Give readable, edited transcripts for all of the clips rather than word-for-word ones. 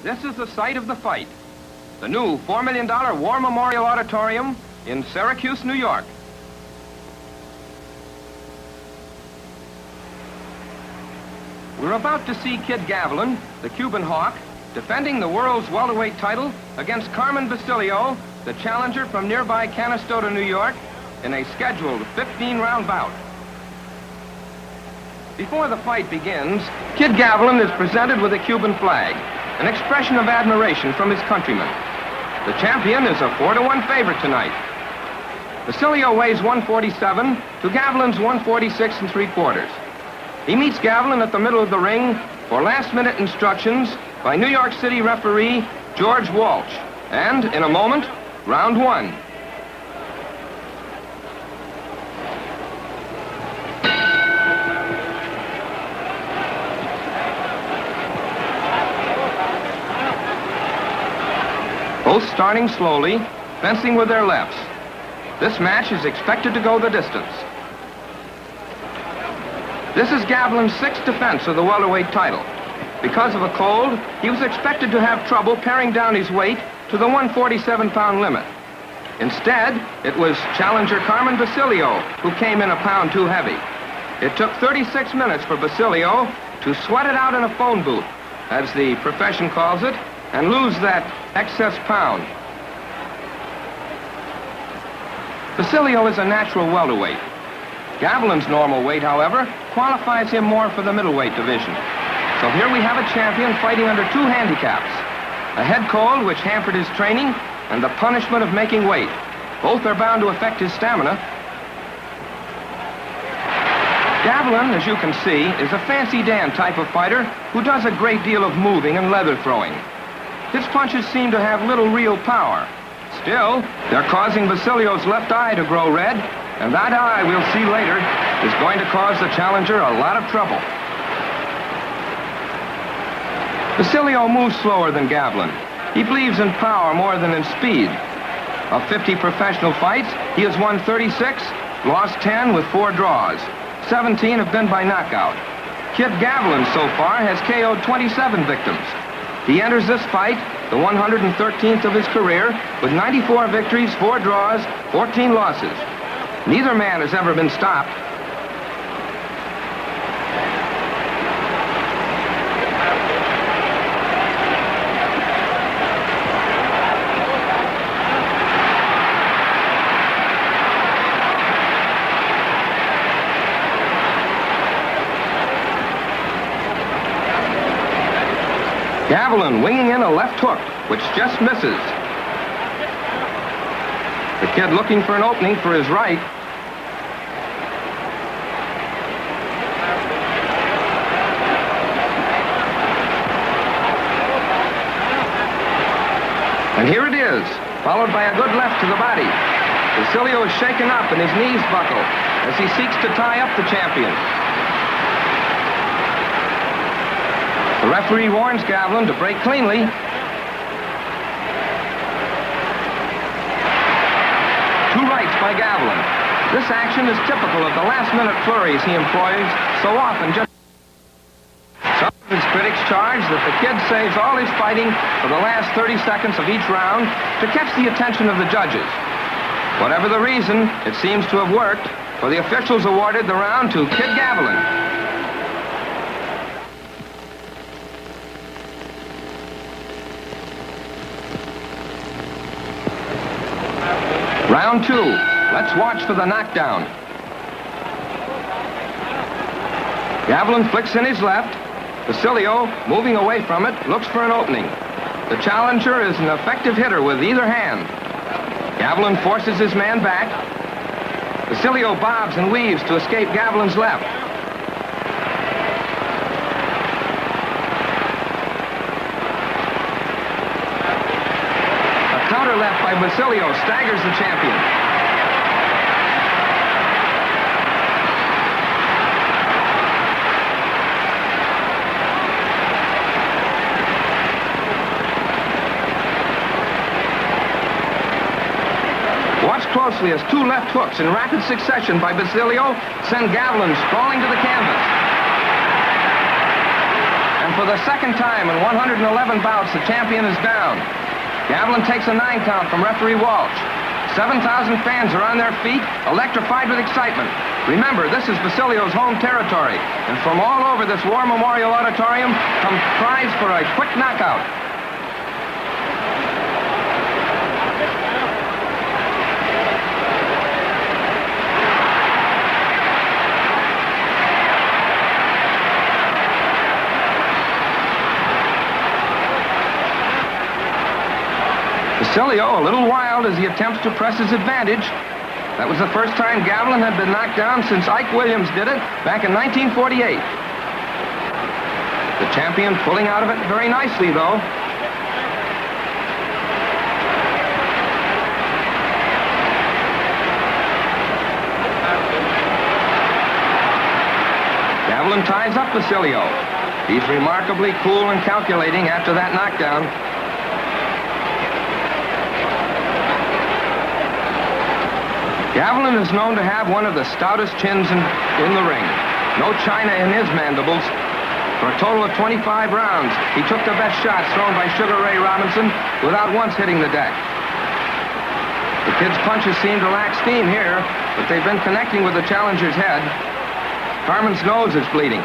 This is the site of the fight. The new $4 million War Memorial Auditorium in Syracuse, New York. We're about to see Kid Gavilan, the Cuban Hawk, defending the world's welterweight title against Carmen Basilio, the challenger from nearby Canastota, New York, in a scheduled 15-round bout. Before the fight begins, Kid Gavilan is presented with a Cuban flag, an expression of admiration from his countrymen. The champion is a 4-to-1 favorite tonight. Basilio weighs 147 to Gavilan's 146 3/4. He meets Gavilan at the middle of the ring for last-minute instructions by New York City referee George Walsh. And in a moment, round one. Both starting slowly, fencing with their lefts. This match is expected to go the distance. This is Gavilan's sixth defense of the welterweight title. Because of a cold, he was expected to have trouble paring down his weight to the 147-pound limit. Instead, it was challenger Carmen Basilio who came in a pound too heavy. It took 36 minutes for Basilio to sweat it out in a phone booth, as the profession calls it, and lose that excess pound. Basilio is a natural welterweight. Gavilan's normal weight, however, qualifies him more for the middleweight division. So here we have a champion fighting under two handicaps: a head cold, which hampered his training, and the punishment of making weight. Both are bound to affect his stamina. Gavilan, as you can see, is a Fancy Dan type of fighter who does a great deal of moving and leather throwing. His punches seem to have little real power. Still, they're causing Basilio's left eye to grow red, and that eye, we'll see later, is going to cause the challenger a lot of trouble. Basilio moves slower than Gavilan. He believes in power more than in speed. Of 50 professional fights, he has won 36, lost 10 with 4 draws. 17 have been by knockout. Kid Gavilan so far has KO'd 27 victims. He enters this fight, the 113th of his career, with 94 victories, 4 draws, 14 losses. Neither man has ever been stopped. Gavilan winging in a left hook, which just misses. The kid looking for an opening for his right. And here it is, followed by a good left to the body. Basilio is shaken up and his knees buckle as he seeks to tie up the champion. The referee warns Gavilan to break cleanly. Two rights by Gavilan. This action is typical of the last-minute flurries he employs so often. Some of his critics charge that the kid saves all his fighting for the last 30 seconds of each round to catch the attention of the judges. Whatever the reason, it seems to have worked, for the officials awarded the round to Kid Gavilan. Round two. Let's watch for the knockdown. Gavilan flicks in his left. Basilio, moving away from it, looks for an opening. The challenger is an effective hitter with either hand. Gavilan forces his man back. Basilio bobs and weaves to escape Gavilan's left. Counter left by Basilio staggers the champion. Watch closely as two left hooks in rapid succession by Basilio send Gavilan sprawling to the canvas. And for the second time in 111 bouts, the champion is down. Gavilan takes a 9 count from referee Walsh. 7,000 fans are on their feet, electrified with excitement. Remember, this is Basilio's home territory, and from all over this War Memorial Auditorium come cries for a quick knockout. Basilio, a little wild as he attempts to press his advantage. That was the first time Gavilan had been knocked down since Ike Williams did it back in 1948. The champion pulling out of it very nicely, though. Gavilan ties up Basilio. He's remarkably cool and calculating after that knockdown. Gavilan is known to have one of the stoutest chins in the ring. No china in his mandibles. For a total of 25 rounds, he took the best shots thrown by Sugar Ray Robinson without once hitting the deck. The kid's punches seem to lack steam here, but they've been connecting with the challenger's head. Carmen's nose is bleeding.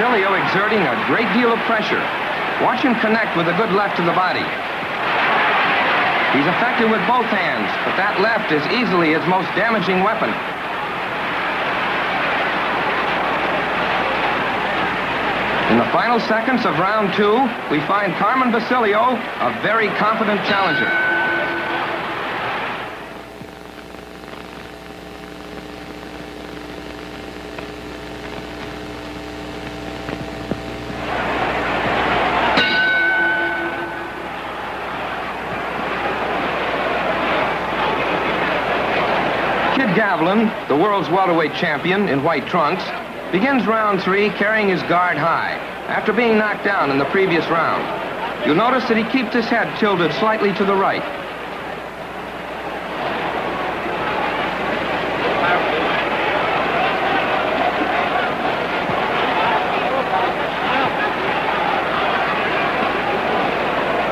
Basilio exerting a great deal of pressure. Watch him connect with a good left to the body. He's effective with both hands, but that left is easily his most damaging weapon. In the final seconds of round 2, we find Carmen Basilio a very confident challenger. Gavilan, the world's welterweight champion in white trunks, begins round 3 carrying his guard high after being knocked down in the previous round. You'll notice that he keeps his head tilted slightly to the right.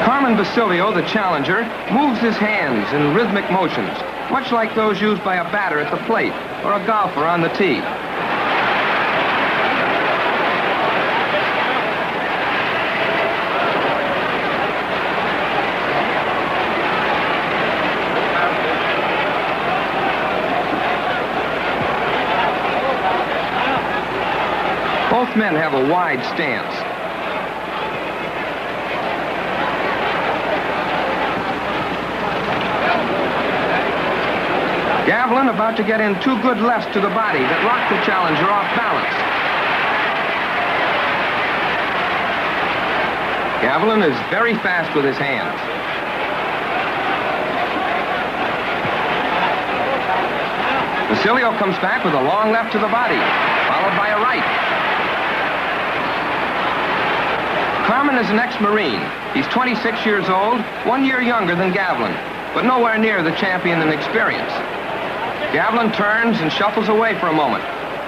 Carmen Basilio, the challenger, moves his hands in rhythmic motions, much like those used by a batter at the plate or a golfer on the tee. Both men have a wide stance. Gavilan about to get in 2 good lefts to the body that rock the challenger off balance. Gavilan is very fast with his hands. Basilio comes back with a long left to the body, followed by a right. Carmen is an ex-Marine. He's 26 years old, 1 year younger than Gavilan, but nowhere near the champion in experience. Gavilan turns and shuffles away for a moment.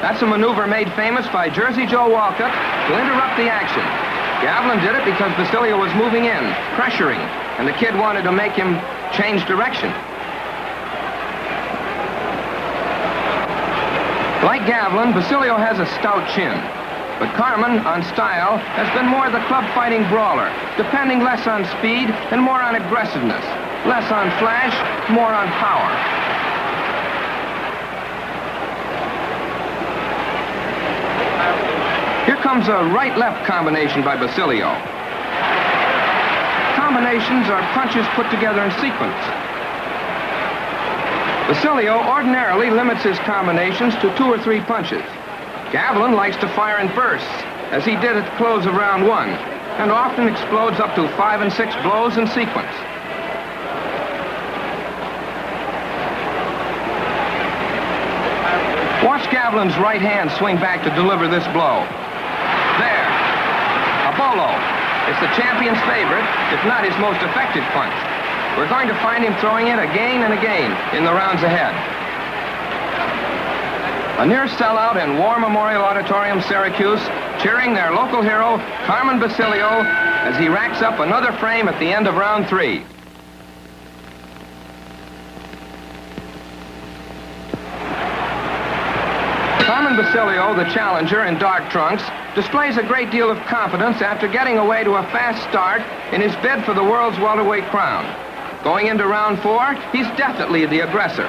That's a maneuver made famous by Jersey Joe Walcott to interrupt the action. Gavilan did it because Basilio was moving in, pressuring, and the kid wanted to make him change direction. Like Gavilan, Basilio has a stout chin. But Carmen, on style, has been more the club fighting brawler, depending less on speed and more on aggressiveness, less on flash, more on power. Here comes a right-left combination by Basilio. Combinations are punches put together in sequence. Basilio ordinarily limits his combinations to 2 or 3 punches. Gavilan likes to fire in bursts, as he did at the close of round 1, and often explodes up to 5 and 6 blows in sequence. Watch Gavilan's right hand swing back to deliver this blow. There. A bolo. It's the champion's favorite, if not his most effective punch. We're going to find him throwing it again and again in the rounds ahead. A near sellout in War Memorial Auditorium, Syracuse, cheering their local hero, Carmen Basilio, as he racks up another frame at the end of round 3. Carmen Basilio, the challenger in dark trunks, displays a great deal of confidence after getting away to a fast start in his bid for the world's welterweight crown. Going into round 4, he's definitely the aggressor.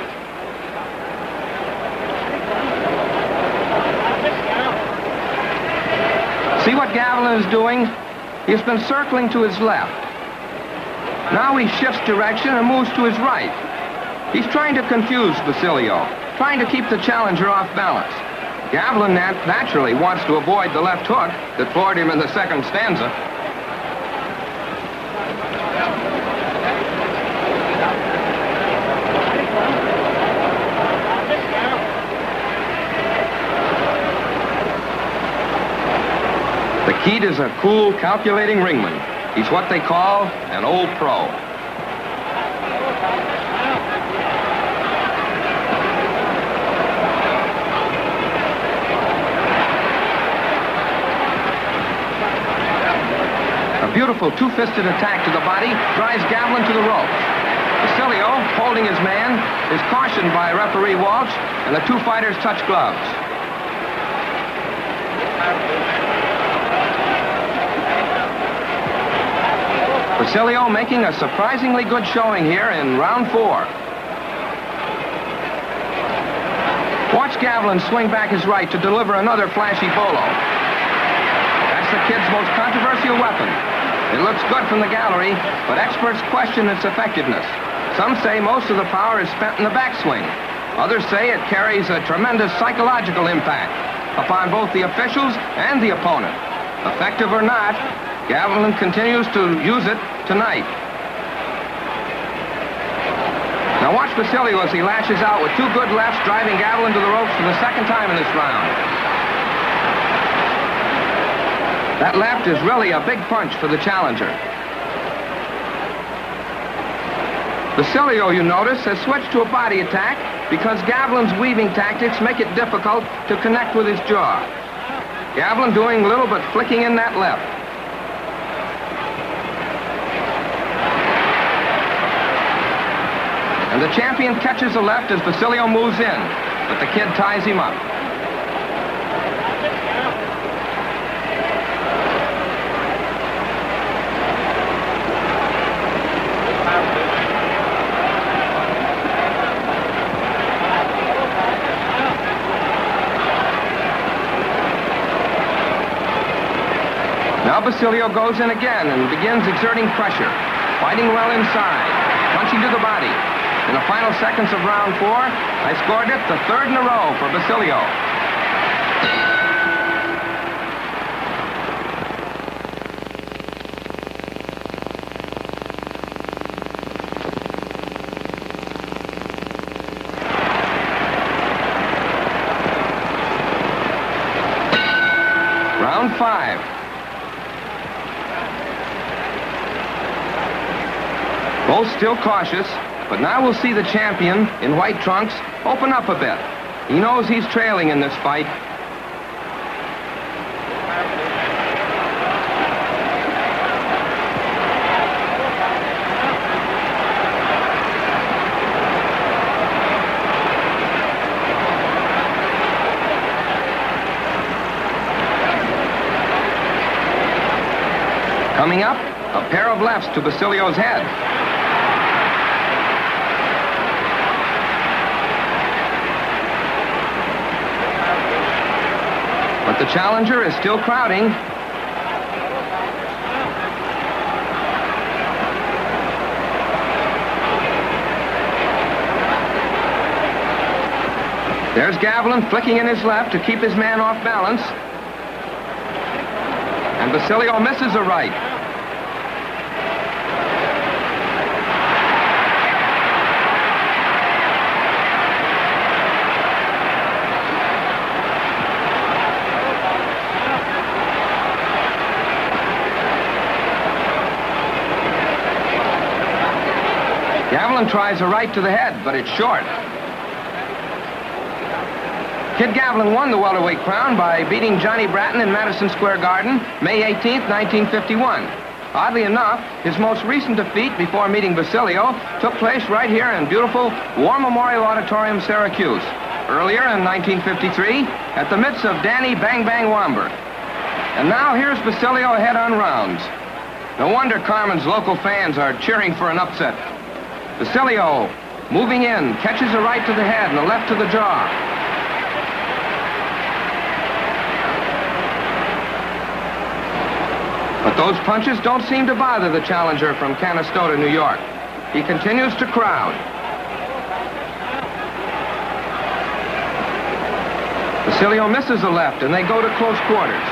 See what Gavilan is doing? He's been circling to his left. Now he shifts direction and moves to his right. He's trying to confuse Basilio, trying to keep the challenger off balance. Gavilan naturally wants to avoid the left hook that floored him in the second stanza. The Keat is a cool, calculating ringman. He's what they call an old pro. A beautiful two-fisted attack to the body drives Gavilan to the ropes. Basilio, holding his man, is cautioned by referee Walsh, and the two fighters touch gloves. Basilio making a surprisingly good showing here in round 4. Watch Gavilan swing back his right to deliver another flashy bolo. That's the kid's most controversial weapon. It looks good from the gallery, but experts question its effectiveness. Some say most of the power is spent in the backswing. Others say it carries a tremendous psychological impact upon both the officials and the opponent. Effective or not, Gavilan continues to use it tonight. Now watch Basilio as he lashes out with two good lefts, driving Gavilan to the ropes for the second time in this round. That left is really a big punch for the challenger. Basilio, you notice, has switched to a body attack because Gavilan's weaving tactics make it difficult to connect with his jaw. Gavilan doing little but flicking in that left. And the champion catches the left as Basilio moves in, but the kid ties him up. Now Basilio goes in again and begins exerting pressure, fighting well inside, punching to the body. In the final seconds of round 4, I scored it the third in a row for Basilio. Round 5. Both still cautious, but now we'll see the champion in white trunks open up a bit. He knows he's trailing in this fight. Coming up, a pair of lefts to Basilio's head. But the challenger is still crowding. There's Gavilan flicking in his left to keep his man off balance. And Basilio misses a right. Gavilan tries a right to the head, but it's short. Kid Gavilan won the welterweight crown by beating Johnny Bratton in Madison Square Garden, May 18th, 1951. Oddly enough, his most recent defeat before meeting Basilio took place right here in beautiful War Memorial Auditorium, Syracuse. Earlier in 1953, at the midst of Danny Bang Bang Womber. And now here's Basilio ahead on rounds. No wonder Carmen's local fans are cheering for an upset. Basilio, moving in, catches a right to the head and a left to the jaw. But those punches don't seem to bother the challenger from Canastota, New York. He continues to crowd. Basilio misses a left, and they go to close quarters.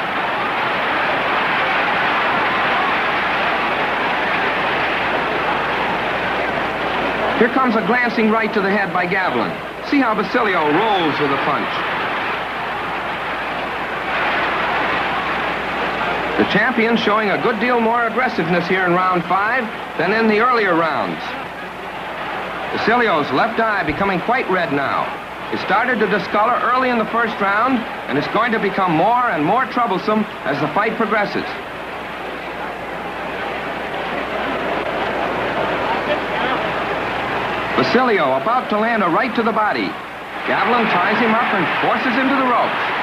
Here comes a glancing right to the head by Gavilan. See how Basilio rolls with a punch. The champion showing a good deal more aggressiveness here in round 5 than in the earlier rounds. Basilio's left eye becoming quite red now. It started to discolor early in the first round, and it's going to become more and more troublesome as the fight progresses. Basilio about to land a right to the body. Gavilan ties him up and forces him to the ropes.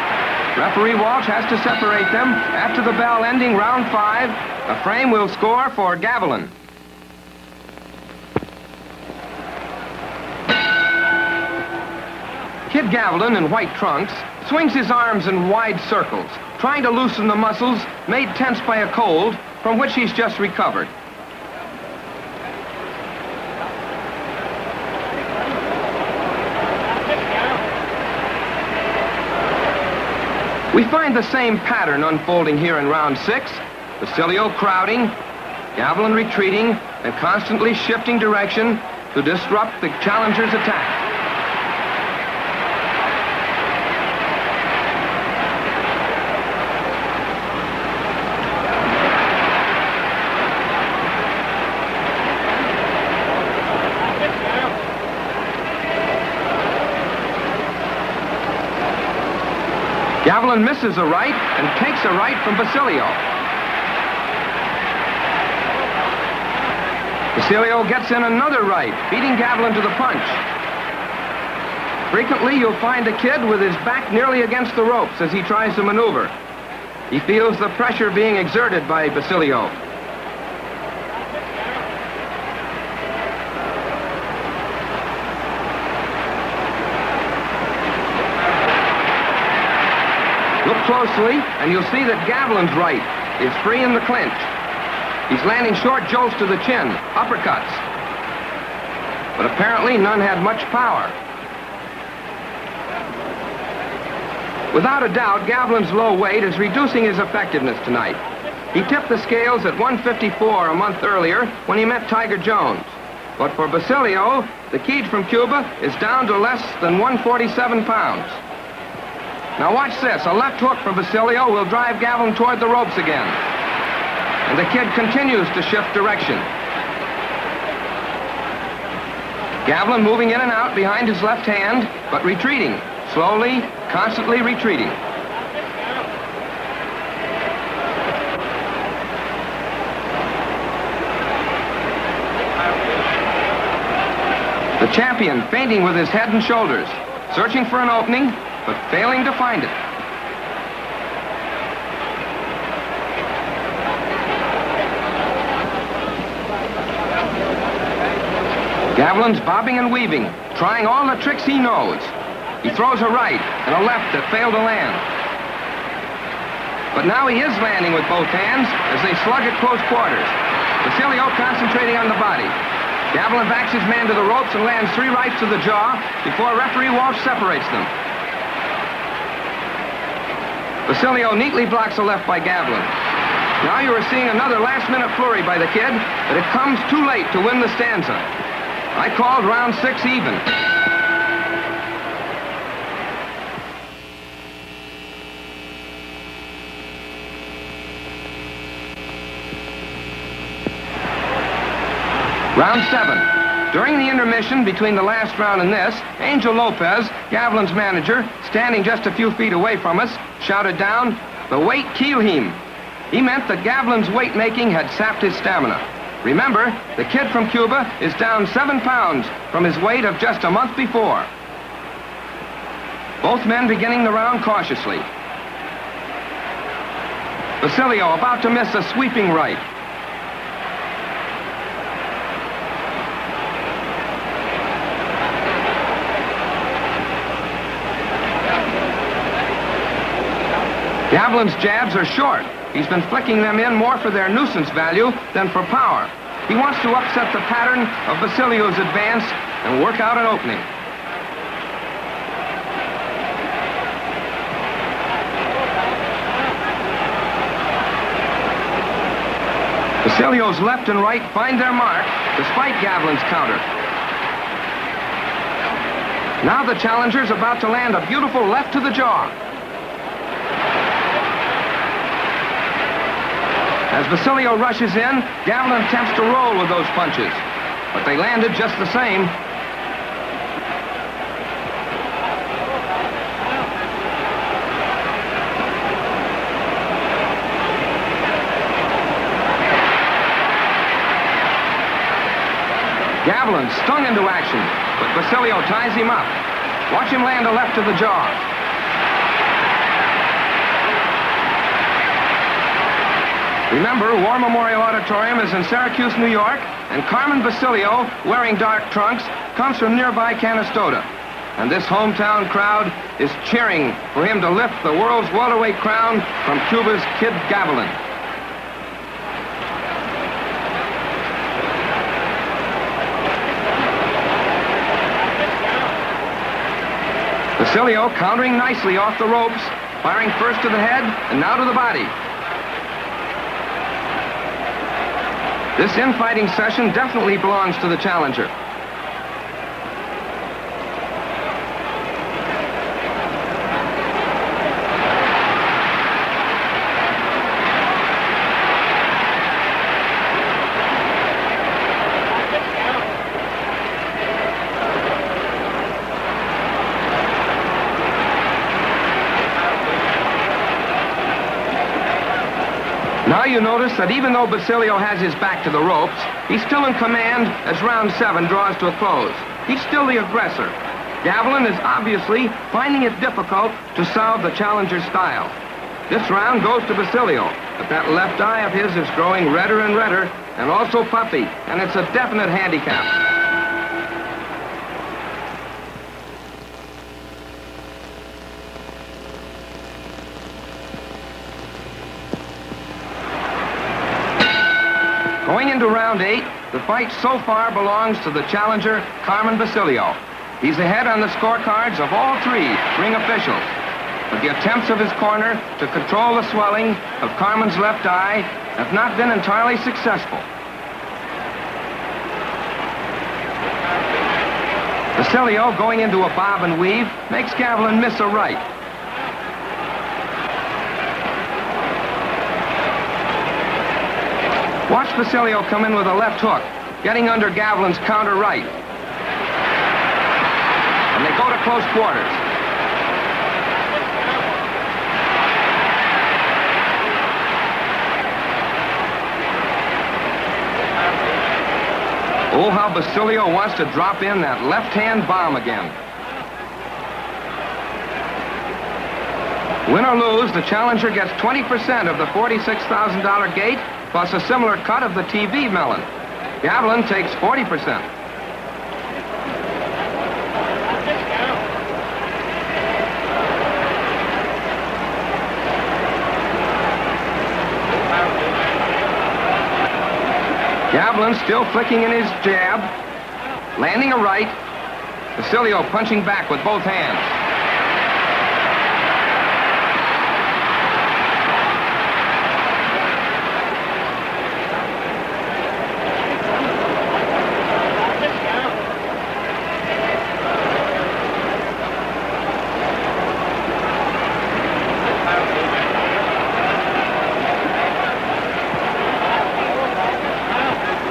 Referee Walsh has to separate them. After the bell ending round 5, a frame will score for Gavilan. Kid Gavilan in white trunks swings his arms in wide circles, trying to loosen the muscles made tense by a cold from which he's just recovered. We find the same pattern unfolding here in round 6. Basilio crowding, Gavilan retreating, and constantly shifting direction to disrupt the challenger's attack. Gavilan misses a right and takes a right from Basilio. Basilio gets in another right, beating Gavilan to the punch. Frequently, you'll find a kid with his back nearly against the ropes as he tries to maneuver. He feels the pressure being exerted by Basilio. Look closely, and you'll see that Gavilan's right is free in the clinch. He's landing short jolts to the chin, uppercuts. But apparently none had much power. Without a doubt, Gavilan's low weight is reducing his effectiveness tonight. He tipped the scales at 154 a month earlier when he met Tiger Jones. But for Basilio, the kid from Cuba is down to less than 147 pounds. Now watch this. A left hook from Basilio will drive Gavilan toward the ropes again. And the kid continues to shift direction. Gavilan moving in and out behind his left hand, but retreating. Slowly, constantly retreating. The champion feinting with his head and shoulders, searching for an opening, but failing to find it. Gavilan's bobbing and weaving, trying all the tricks he knows. He throws a right and a left that fail to land. But now he is landing with both hands as they slug at close quarters. Basilio concentrating on the body. Gavilan backs his man to the ropes and lands 3 rights to the jaw before referee Walsh separates them. Basilio neatly blocks a left by Gavilan. Now you are seeing another last-minute flurry by the kid, but it comes too late to win the stanza. I called round 6 even. Round 7. During the intermission between the last round and this, Angel Lopez, Gavilan's manager, standing just a few feet away from us, shouted down, "The weight killed him." He meant that Gavilan's weight making had sapped his stamina. Remember, the kid from Cuba is down 7 pounds from his weight of just a month before. Both men beginning the round cautiously. Basilio about to miss a sweeping right. Gavilan's jabs are short. He's been flicking them in more for their nuisance value than for power. He wants to upset the pattern of Basilio's advance and work out an opening. Basilio's left and right find their mark despite Gavilan's counter. Now the challenger's about to land a beautiful left to the jaw. As Basilio rushes in, Gavilan attempts to roll with those punches, but they landed just the same. Gavilan stung into action, but Basilio ties him up. Watch him land a left to the jaw. Remember, War Memorial Auditorium is in Syracuse, New York, and Carmen Basilio, wearing dark trunks, comes from nearby Canastota. And this hometown crowd is cheering for him to lift the world's welterweight crown from Cuba's Kid Gavilan. Basilio countering nicely off the ropes, firing first to the head and now to the body. This infighting session definitely belongs to the challenger. Now you notice that even though Basilio has his back to the ropes, he's still in command as round 7 draws to a close. He's still the aggressor. Gavilan is obviously finding it difficult to solve the challenger's style. This round goes to Basilio, but that left eye of his is growing redder and redder, and also puffy, and it's a definite handicap. Going into round 8, the fight so far belongs to the challenger, Carmen Basilio. He's ahead on the scorecards of all 3 ring officials. But the attempts of his corner to control the swelling of Carmen's left eye have not been entirely successful. Basilio, going into a bob and weave, makes Gavilan miss a right. Watch Basilio come in with a left hook, getting under Gavilan's counter right. And they go to close quarters. Oh, how Basilio wants to drop in that left-hand bomb again. Win or lose, the challenger gets 20% of the $46,000 gate, plus a similar cut of the TV melon. Gavilan takes 40%. Gavilan still flicking in his jab, landing a right. Basilio punching back with both hands.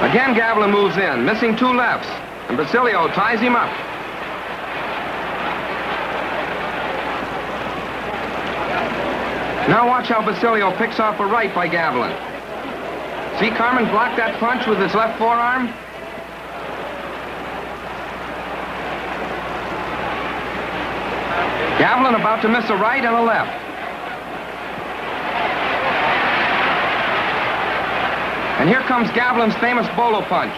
Again, Gavilan moves in, missing 2 lefts. and Basilio ties him up. Now watch how Basilio picks off a right by Gavilan. See Carmen block that punch with his left forearm? Gavilan about to miss a right and a left. And here comes Gavilan's famous bolo punch.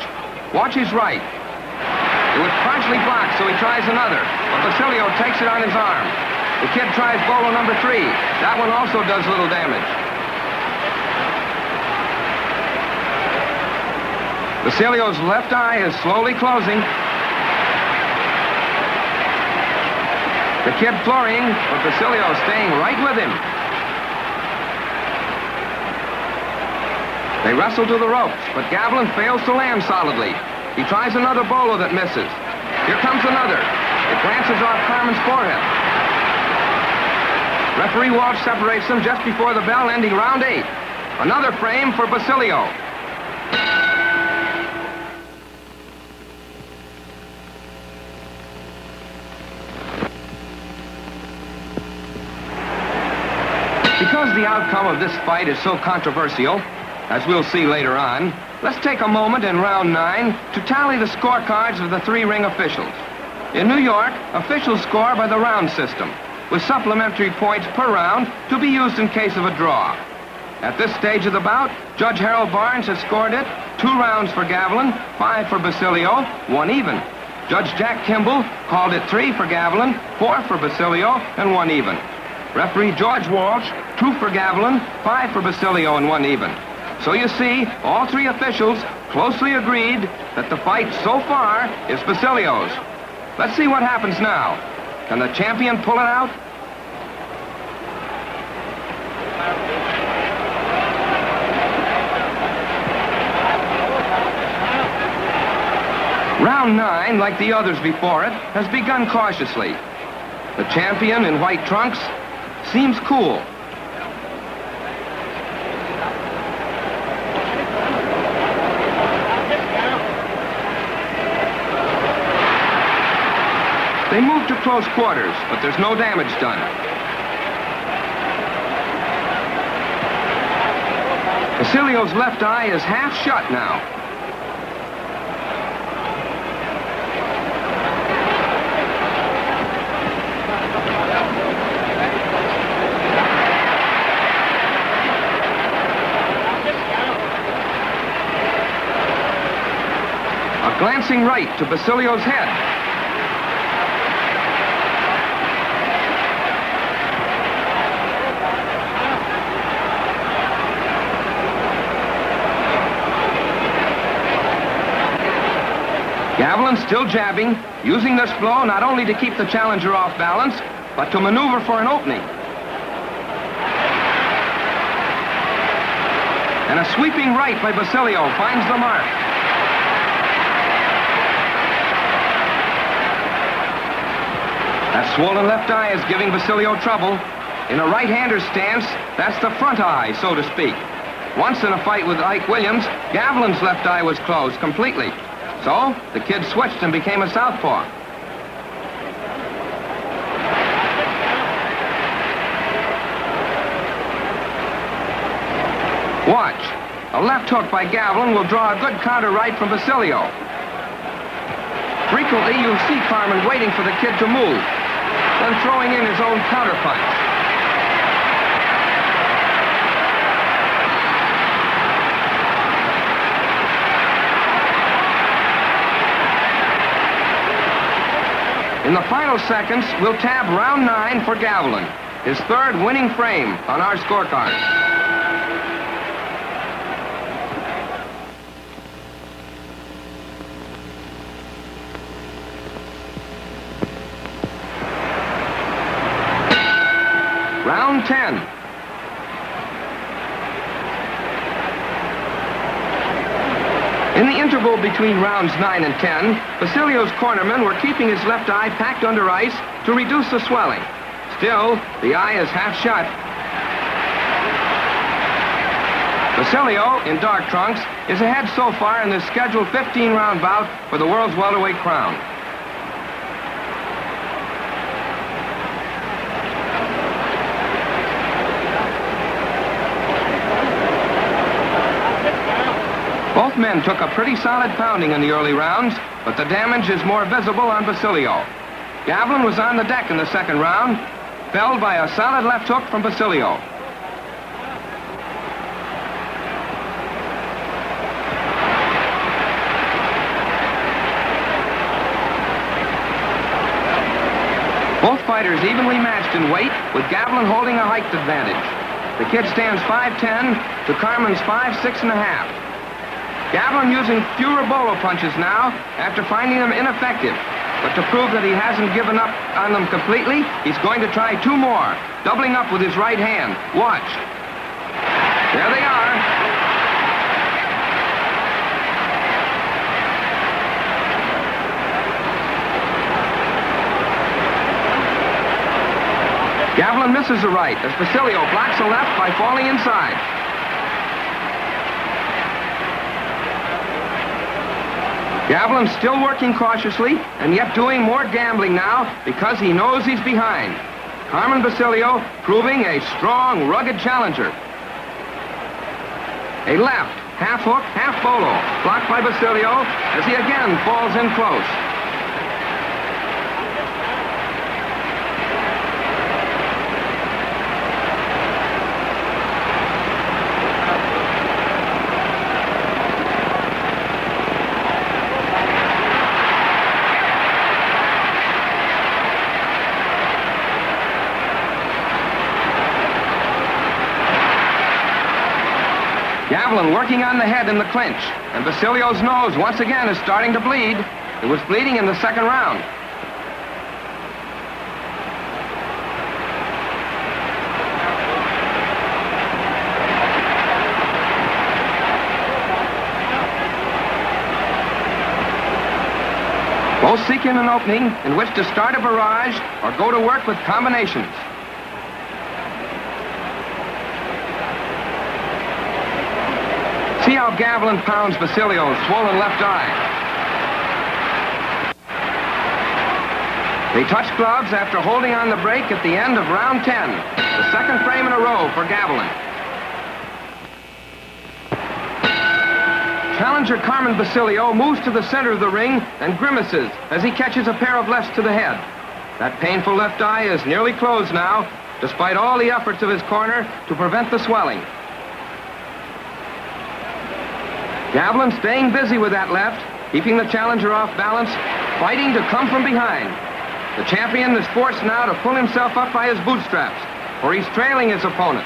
Watch his right. It was partially blocked, so he tries another. But Basilio takes it on his arm. The kid tries bolo number 3. That one also does little damage. Basilio's left eye is slowly closing. The kid flurrying, but Basilio staying right with him. They wrestle to the ropes, but Gavilan fails to land solidly. He tries another bolo that misses. Here comes another. It glances off Carmen's forehead. Referee Walsh separates them just before the bell, ending round 8. Another frame for Basilio. Because the outcome of this fight is so controversial, as we'll see later on, let's take a moment in round 9 to tally the scorecards of the 3 ring officials. In New York, officials score by the round system, with supplementary points per round to be used in case of a draw. At this stage of the bout, Judge Harold Barnes has scored it 2 rounds for Gavilan, 5 for Basilio, 1 even. Judge Jack Kimball called it 3 for Gavilan, 4 for Basilio, and 1 even. Referee George Walsh, 2 for Gavilan, 5 for Basilio, and 1 even. So you see, all 3 officials closely agreed that the fight so far is Basilio's. Let's see what happens now. Can the champion pull it out? Round 9, like the others before it, has begun cautiously. The champion in white trunks seems cool. They move to close quarters, but there's no damage done. Basilio's left eye is half shut now. A glancing right to Basilio's head. Gavilan still jabbing, using this blow not only to keep the challenger off balance, but to maneuver for an opening. And a sweeping right by Basilio finds the mark. That swollen left eye is giving Basilio trouble. In a right-hander stance, that's the front eye, so to speak. Once in a fight with Ike Williams, Gavilan's left eye was closed completely. So, the kid switched and became a southpaw. Watch. A left hook by Gavilan will draw a good counter right from Basilio. Frequently, you'll see Carmen waiting for the kid to move, then throwing in his own counterpunch. In the final seconds, we'll tab round 9 for Gavilan, his 3rd winning frame on our scorecard. Round 10. In the interval between rounds 9 and 10, Basilio's cornermen were keeping his left eye packed under ice to reduce the swelling. Still, the eye is half shut. Basilio, in dark trunks, is ahead so far in this scheduled 15-round bout for the world's welterweight crown. Both men took a pretty solid pounding in the early rounds, but the damage is more visible on Basilio. Gavilan was on the deck in the second round, felled by a solid left hook from Basilio. Both fighters evenly matched in weight, with Gavilan holding a height advantage. The kid stands 5'10" to Carmen's 5'6½". Gavilan using fewer bolo punches now after finding them ineffective. But to prove that he hasn't given up on them completely, he's going to try two more, doubling up with his right hand. Watch. There they are. Gavilan misses the right as Basilio blocks the left by falling inside. Gavilan still working cautiously and yet doing more gambling now because he knows he's behind. Carmen Basilio proving a strong, rugged challenger. A left, half hook, half bolo, blocked by Basilio as he again falls in close. Gavilan working on the head in the clinch, and Basilio's nose once again is starting to bleed. It was bleeding in the second round. Both seeking an opening in which to start a barrage or go to work with combinations. See how Gavilan pounds Basilio's swollen left eye. They touch gloves after holding on the break at the end of round 10. The second frame in a row for Gavilan. Challenger Carmen Basilio moves to the center of the ring and grimaces as he catches a pair of lefts to the head. That painful left eye is nearly closed now, despite all the efforts of his corner to prevent the swelling. Gavilan staying busy with that left, keeping the challenger off balance, fighting to come from behind. The champion is forced now to pull himself up by his bootstraps, for he's trailing his opponent.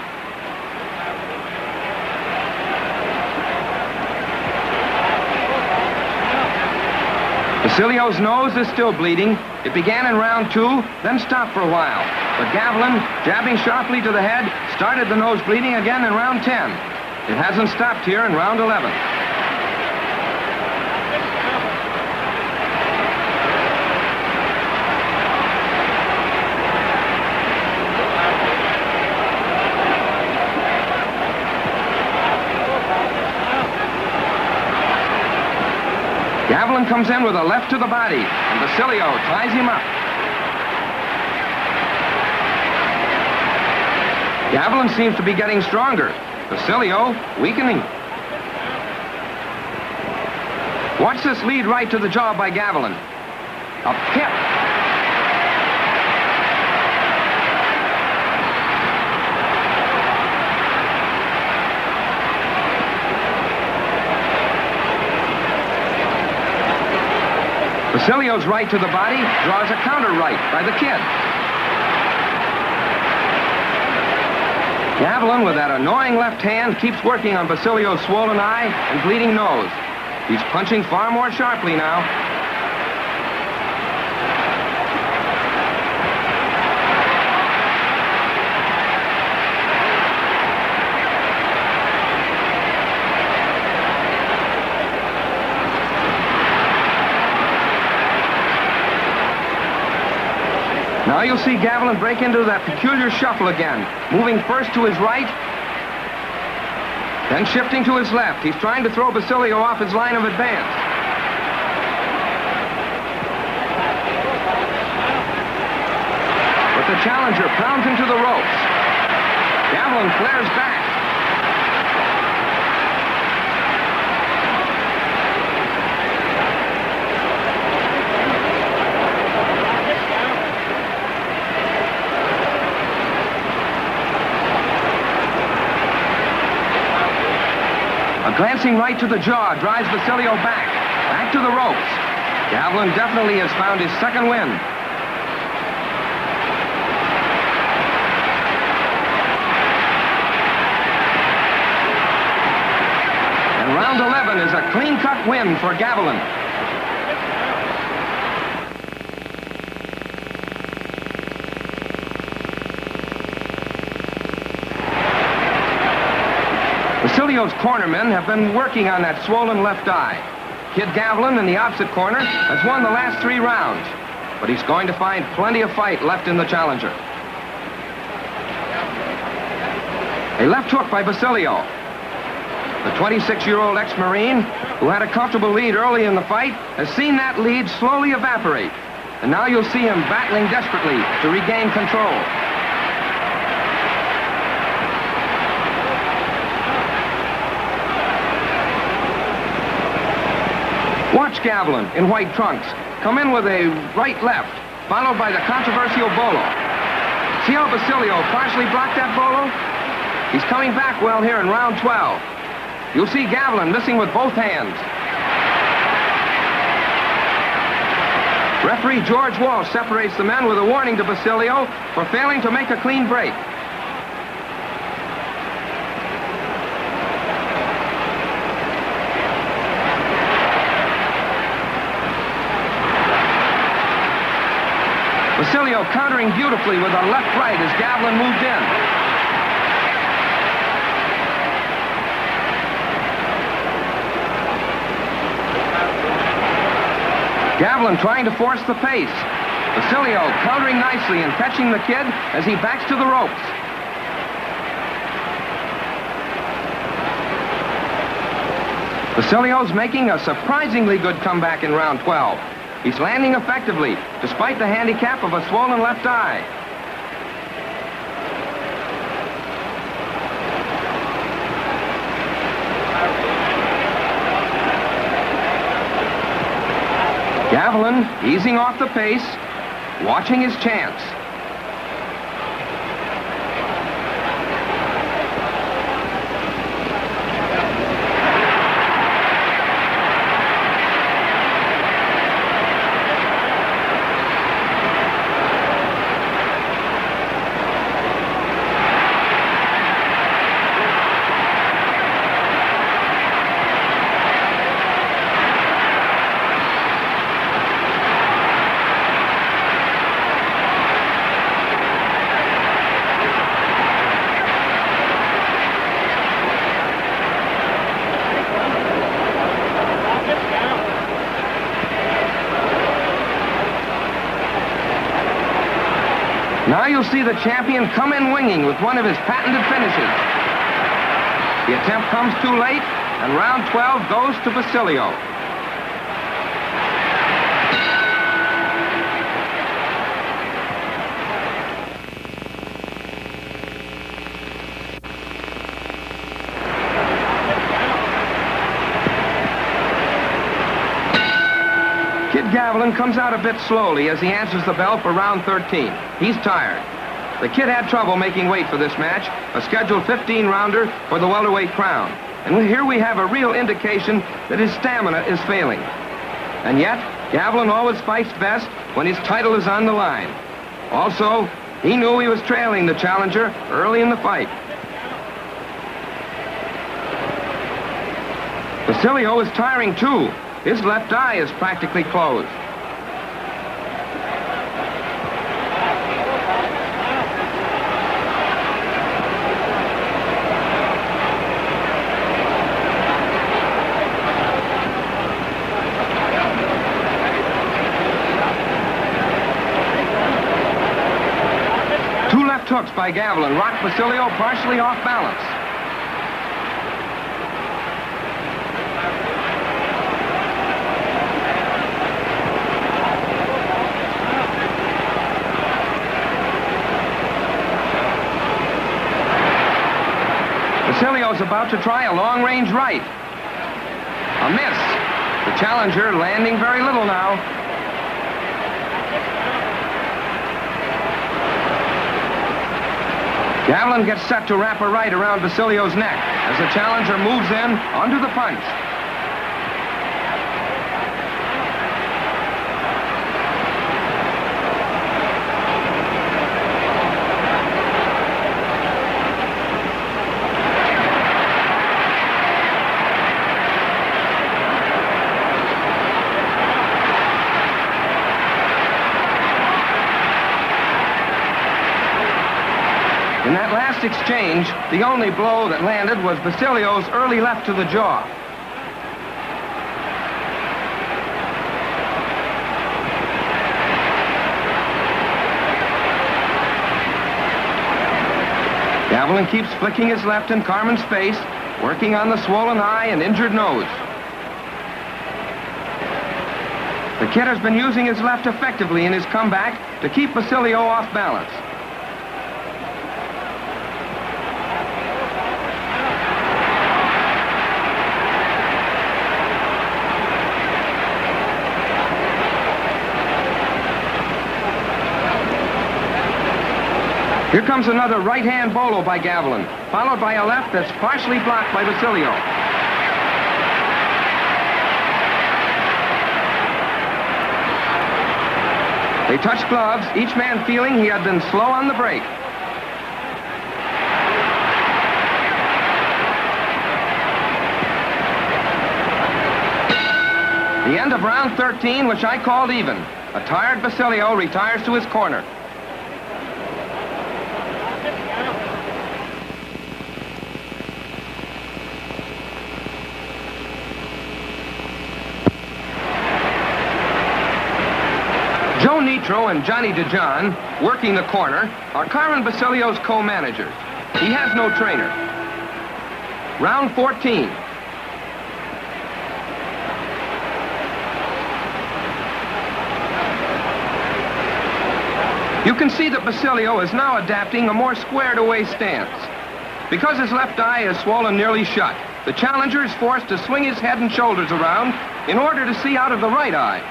Basilio's nose is still bleeding. It began in round 2, then stopped for a while. But Gavilan, jabbing sharply to the head, started the nose bleeding again in round 10. It hasn't stopped here in round 11. Gavilan comes in with a left to the body, and Basilio ties him up. Gavilan seems to be getting stronger. Basilio weakening. Watch this lead right to the jaw by Gavilan. A pip. Basilio's right to the body draws a counter right by the kid. Gavilan, with that annoying left hand, keeps working on Basilio's swollen eye and bleeding nose. He's punching far more sharply now. Now you'll see Gavilan break into that peculiar shuffle again, moving first to his right, Then shifting to his left, he's trying to throw Basilio off his line of advance. But the challenger pounds into the ropes. Gavilan flares back. A glancing right to the jaw drives Basilio back to the ropes. Gavilan definitely has found his second win. And round 11 is a clean-cut win for Gavilan. Basilio's cornermen have been working on that swollen left eye. Kid Gavilan in the opposite corner has won the last 3 rounds, but he's going to find plenty of fight left in the challenger. A left hook by Basilio. The 26-year-old ex-Marine, who had a comfortable lead early in the fight, has seen that lead slowly evaporate. And now you'll see him battling desperately to regain control. Watch Gavilan in white trunks come in with a right-left, followed by the controversial bolo. See how Basilio partially blocked that bolo? He's coming back well here in round 12. You'll see Gavilan missing with both hands. Referee George Walsh separates the men with a warning to Basilio for failing to make a clean break. Basilio countering beautifully with a left-right as Gavilan moved in. Gavilan trying to force the pace. Basilio countering nicely and catching the kid as he backs to the ropes. Basilio's making a surprisingly good comeback in round 12. He's landing effectively, despite the handicap of a swollen left eye. Gavilan easing off the pace, watching his chance. Now you'll see the champion come in winging with one of his patented finishes. The attempt comes too late, and round 12 goes to Basilio. Gavilan comes out a bit slowly as he answers the bell for round 13. He's tired. The kid had trouble making weight for this match, a scheduled 15-rounder for the welterweight crown. And here we have a real indication that his stamina is failing. And yet, Gavilan always fights best when his title is on the line. Also, he knew he was trailing the challenger early in the fight. Basilio is tiring too. His left eye is practically closed. Two left hooks by Gavilan rock Basilio partially off balance. Basilio's about to try a long-range right. A miss. The challenger landing very little now. Gavilan gets set to wrap a right around Basilio's neck as the challenger moves in onto the punch. In that last exchange, the only blow that landed was Basilio's early left to the jaw. Gavilan keeps flicking his left in Carmen's face, working on the swollen eye and injured nose. The kid has been using his left effectively in his comeback to keep Basilio off balance. Here comes another right-hand bolo by Gavilan, followed by a left that's partially blocked by Basilio. They touched gloves, each man feeling he had been slow on the break. The end of round 13, which I called even. A tired Basilio retires to his corner. Joe Nitro and Johnny DeJohn, working the corner, are Carmen Basilio's co-managers. He has no trainer. Round 14. You can see that Basilio is now adapting a more squared-away stance. Because his left eye is swollen nearly shut, the challenger is forced to swing his head and shoulders around in order to see out of the right eye.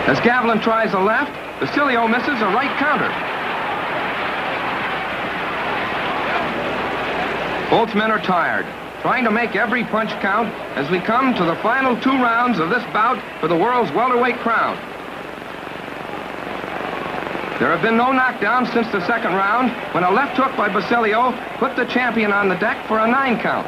As Gavilan tries a left, Basilio misses a right counter. Both men are tired, trying to make every punch count as we come to the final 2 rounds of this bout for the world's welterweight crown. There have been no knockdowns since the second round, when a left hook by Basilio put the champion on the deck for a 9 count.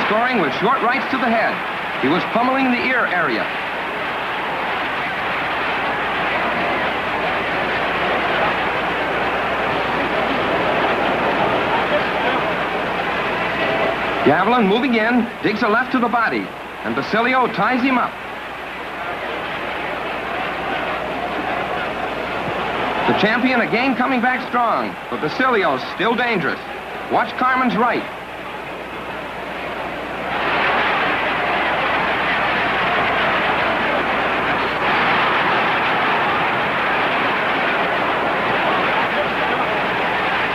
Scoring with short rights to the head. He was pummeling the ear area. Gavilan moving in, digs a left to the body, and Basilio ties him up. The champion again coming back strong, but Basilio's still dangerous. Watch Carmen's right.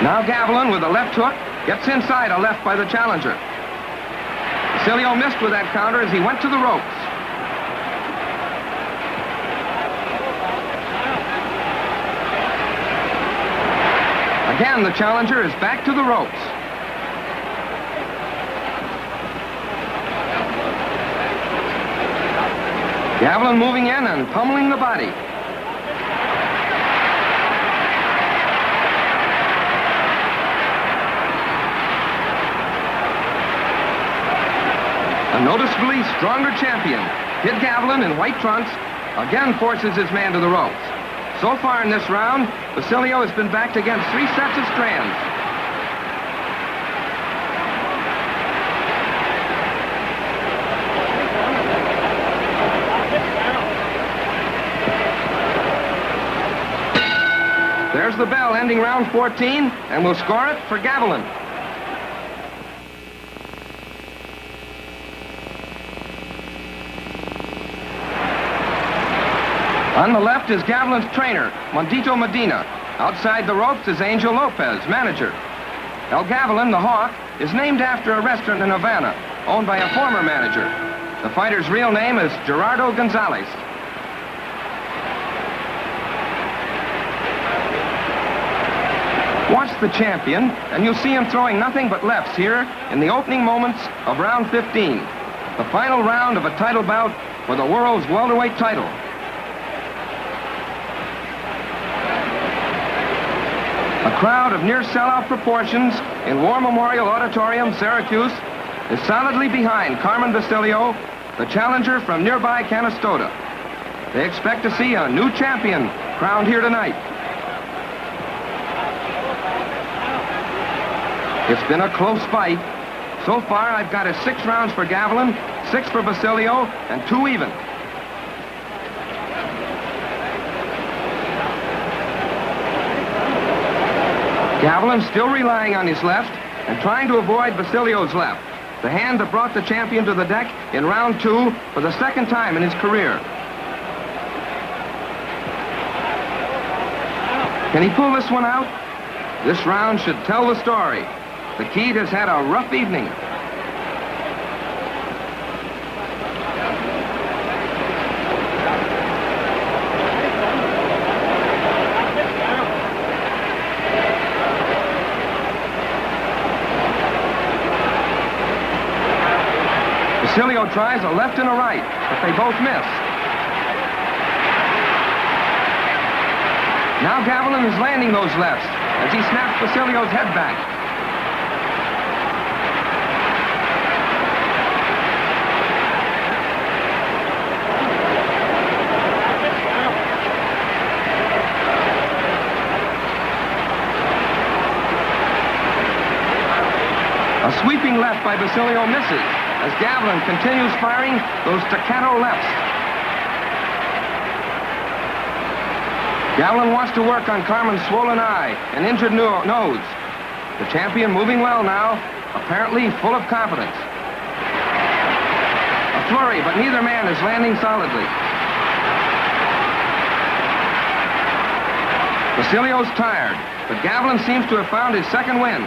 Now Gavilan, with a left hook, gets inside a left by the challenger. Basilio missed with that counter as he went to the ropes. Again, the challenger is back to the ropes. Gavilan moving in and pummeling the body. A noticeably stronger champion, Kid Gavilan in white trunks, again forces his man to the ropes. So far in this round, Basilio has been backed against 3 sets of strands. There's the bell ending round 14, and we'll score it for Gavilan. On the left is Gavilan's trainer, Mondito Medina. Outside the ropes is Angel Lopez, manager. El Gavilan, the Hawk, is named after a restaurant in Havana, owned by a former manager. The fighter's real name is Gerardo Gonzalez. Watch the champion, and you'll see him throwing nothing but lefts here in the opening moments of round 15, the final round of a title bout for the world's welterweight title. A crowd of near sellout proportions in War Memorial Auditorium, Syracuse, is solidly behind Carmen Basilio, the challenger from nearby Canastota. They expect to see a new champion crowned here tonight. It's been a close fight. So far, I've got it 6 rounds for Gavilan, 6 for Basilio, and 2 even. Gavilan still relying on his left and trying to avoid Basilio's left, the hand that brought the champion to the deck in round 2 for the 2nd time in his career. Can he pull this one out? This round should tell the story. The Kid has had a rough evening. Basilio tries a left and a right, but they both miss. Now Gavilan is landing those lefts as he snaps Basilio's head back. A sweeping left by Basilio misses as Gavilan continues firing those staccato lefts. Gavilan wants to work on Carmen's swollen eye and injured nose. The champion moving well now, apparently full of confidence. A flurry, but neither man is landing solidly. Basilio's tired, but Gavilan seems to have found his 2nd win.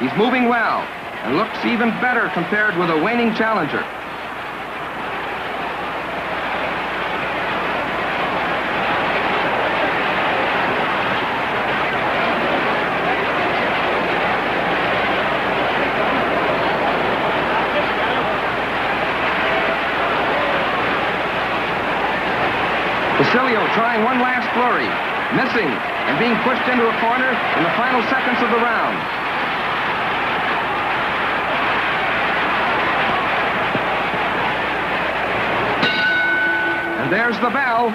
He's moving well and looks even better compared with a waning challenger. Basilio trying one last flurry, missing and being pushed into a corner in the final seconds of the round. And there's the bell.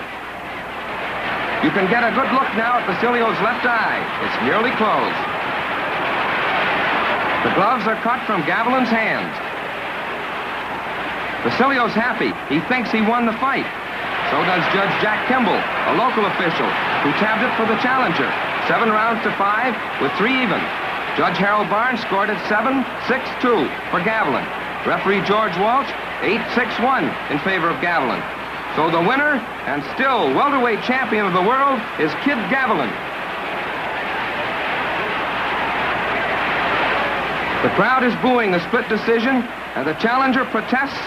You can get a good look now at Basilio's left eye. It's nearly closed. The gloves are cut from Gavilan's hands. Basilio's happy. He thinks he won the fight. So does Judge Jack Kimball, a local official, who tabbed it for the challenger. 7 rounds to 5 with 3 even. Judge Harold Barnes scored it 7-6-2 for Gavilan. Referee George Walsh, 8-6-1 in favor of Gavilan. So the winner and still welterweight champion of the world is Kid Gavilan. The crowd is booing the split decision, and the challenger protests.